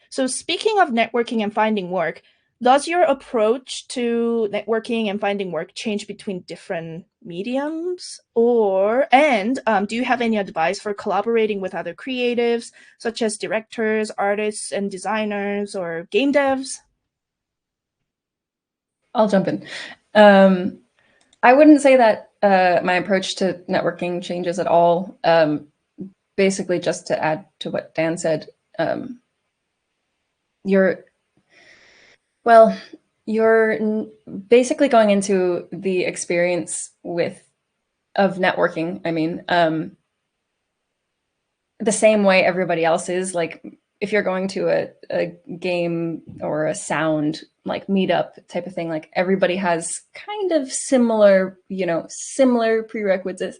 So speaking of networking and finding work, does your approach to networking and finding work change between different mediums? Do you have any advice for collaborating with other creatives, such as directors, artists, and designers, or game devs? I'll jump in. I wouldn't say that my approach to networking changes at all. Basically, just to add to what Dan said, you're well, you're basically going into the experience of networking. I mean, the same way everybody else is. Like, if you're going to a game or a sound like meetup type of thing, like everybody has kind of similar prerequisites,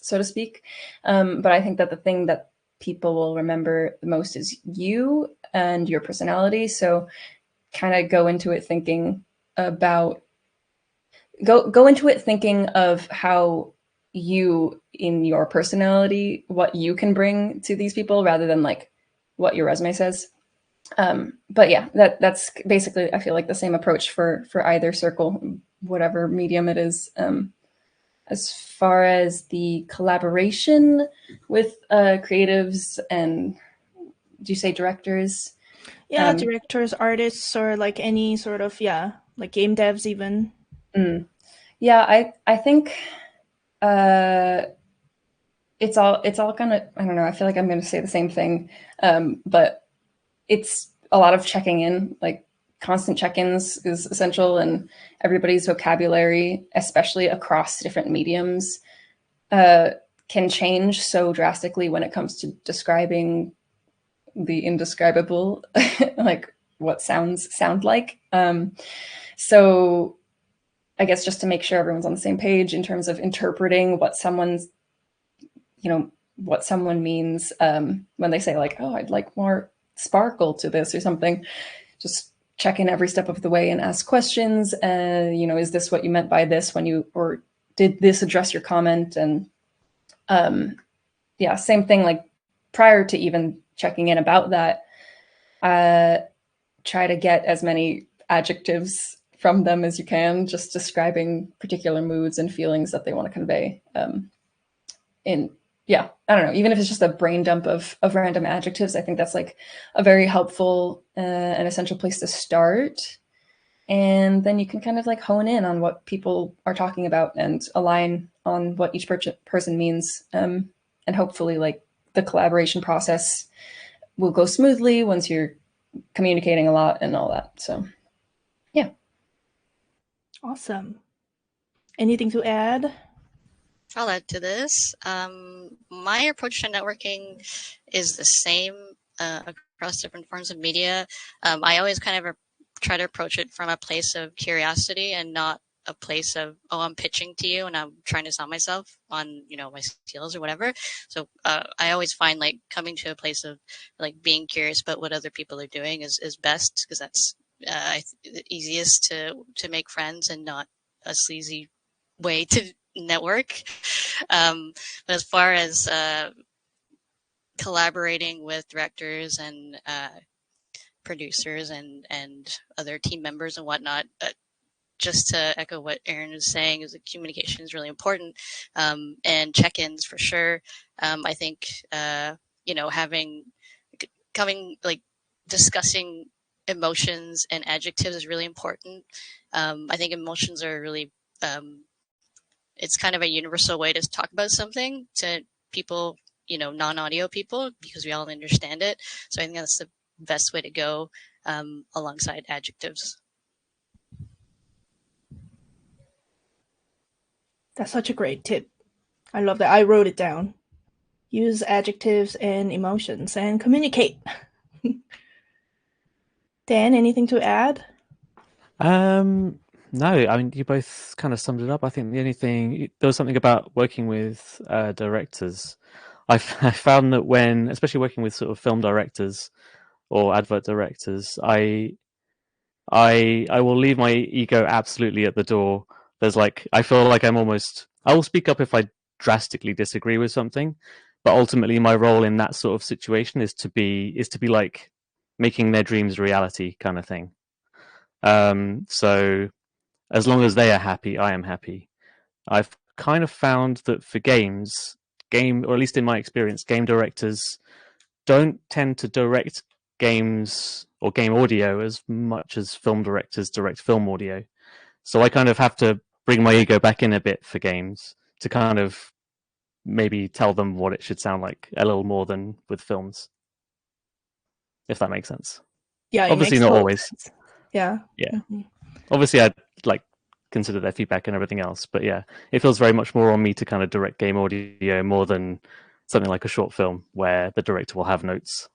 so to speak. But I think that the thing that people will remember the most is you and your personality. So kind of go into it thinking of how you, in your personality, what you can bring to these people rather than like what your resume says. But yeah, that's basically, I feel like, the same approach for either circle, whatever medium it is. As far as the collaboration with creatives and, do you say directors? Yeah, Um, directors, artists, or like any sort of, yeah, like game devs even. mm, yeah, I think uh, it's all gonna, I don't know, I feel like I'm gonna say the same thing, but it's a lot of checking in, like constant check-ins is essential, and everybody's vocabulary, especially across different mediums, uh, can change so drastically when it comes to describing the indescribable, like what sounds sound like. So I guess just to make sure everyone's on the same page in terms of interpreting what someone means, when they say like, "Oh, I'd like more sparkle to this" or something. Just check in every step of the way and ask questions. Is this what you meant by this or did this address your comment? And yeah, same thing. Like, prior to even checking in about that, try to get as many adjectives from them as you can, just describing particular moods and feelings that they want to convey. In Yeah, I don't know, even if it's just a brain dump of random adjectives, I think that's like a very helpful and essential place to start. And then you can kind of like hone in on what people are talking about and align on what each person means. And hopefully, like, the collaboration process will go smoothly once you're communicating a lot and all that. So yeah. Awesome. Anything to add? I'll add to this. My approach to networking is the same across different forms of media. I always kind of try to approach it from a place of curiosity and not a place of, oh, I'm pitching to you and I'm trying to sell myself on, my skills or whatever. So I always find like coming to a place of like being curious about what other people are doing is best, because that's the easiest to make friends and not a sleazy way to network. But as far as collaborating with directors and producers and other team members and whatnot, just to echo what Erin was saying, is that communication is really important, and check-ins for sure. I think discussing emotions and adjectives is really important. I think emotions are really it's kind of a universal way to talk about something to people, non-audio people, because we all understand it. So I think that's the best way to go, alongside adjectives. That's such a great tip. I love that. I wrote it down. Use adjectives and emotions and communicate. Dan, anything to add? No, I mean, you both kind of summed it up. I think the only thing, there was something about working with directors. I found that especially working with sort of film directors or advert directors, I will leave my ego absolutely at the door. I feel like I will speak up if I drastically disagree with something, but ultimately my role in that sort of situation is to be like making their dreams reality kind of thing. So as long as they are happy, I am happy. I've kind of found that for games, or at least in my experience, game directors don't tend to direct games or game audio as much as film directors direct film audio. So I kind of have to bring my ego back in a bit for games to kind of maybe tell them what it should sound like a little more than with films, if that makes sense. Yeah, it Obviously makes not total always. sense. Yeah. Yeah. Mhm. Obviously I'd like consider their feedback and everything else, but yeah, it feels very much more on me to kind of direct game audio more than something like a short film where the director will have notes.